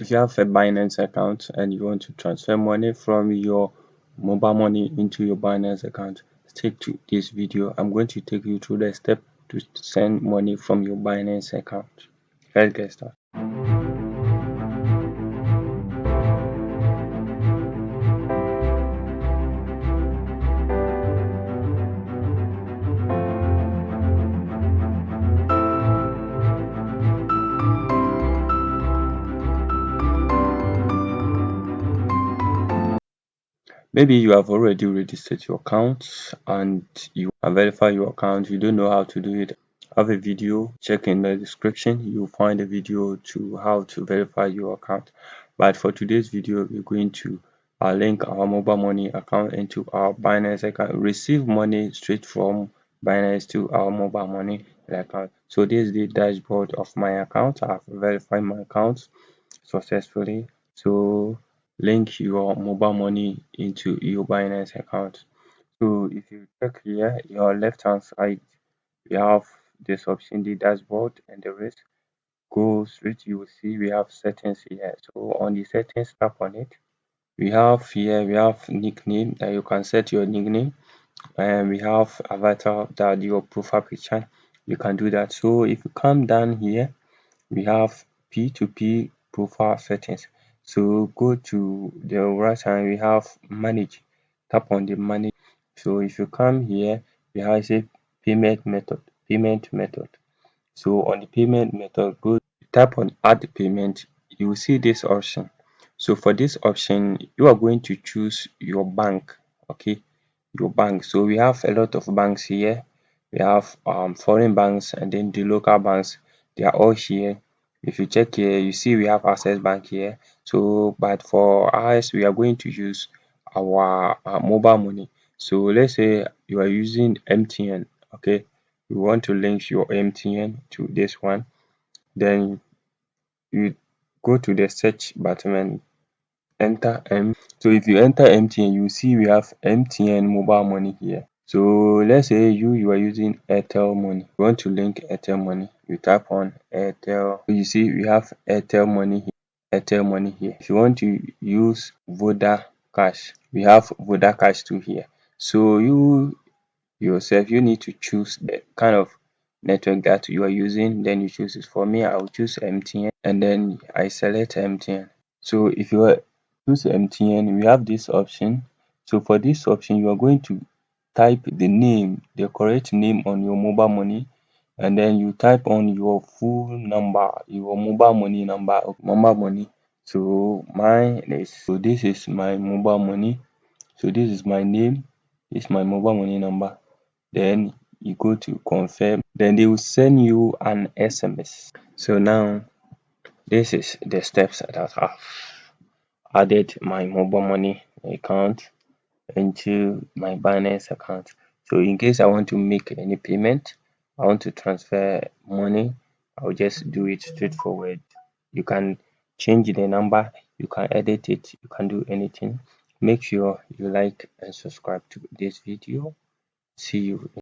If you have a Binance account and you want to transfer money from your mobile money into your Binance account, stick to this video. I'm going to take you through the step to send money from your Binance account. Let's get started. Maybe you have already registered your account and you have verified your account. You don't know how to do it. I have a video, check in the description. You'll find a video to how to verify your account. But for today's video, we're going to link our mobile money account into our Binance account, receive money straight from Binance to our mobile money account. So this is the dashboard of my account. I've verified my account successfully. So link your mobile money into your Binance account. So if you check here, your left hand side, we have this option, the dashboard and the rest. Go straight, you will see we have settings here. So on the settings, tap on it. We have nickname that you can set your nickname, and we have avatar, that your profile picture. You can do that. So if you come down here, we have P2P profile settings. So go to the right hand, we have manage. Tap on the manage. So if you come here, we have say payment method. So on the payment method, go tap on add payment. You will see this option. So for this option, you are going to choose your bank. Okay, your bank. So we have a lot of banks here. We have foreign banks and then the local banks. They are all here. If you check here, you see we have Access Bank here. So but for us, we are going to use our mobile money. So let's say you are using MTN. Okay, you want to link your MTN to this one. Then you go to the search button and enter M. So if you enter MTN, you see we have MTN mobile money here. So let's say you are using Airtel money. You want to link Airtel money. You tap on Airtel. You see we have Airtel money here. Airtel money here. If you want to use Voda Cash, we have Voda Cash too here. So you yourself, you need to choose the kind of network that you are using. Then you choose it. For me, I will choose MTN and then I select MTN. So if you choose MTN, we have this option. So for this option, you are going to type the name, the correct name on your mobile money, and then you type on your full number, your mobile money number, mobile money. So this is my mobile money. So this is my name, this is my mobile money number. Then you go to confirm, then they will send you an SMS. So now this is the steps that I've added my mobile money account into my Binance account. So in case I want to make any payment, I want to transfer money, I'll just do it straightforward. You can change the number, you can edit it, you can do anything. Make sure you like and subscribe to this video. See you.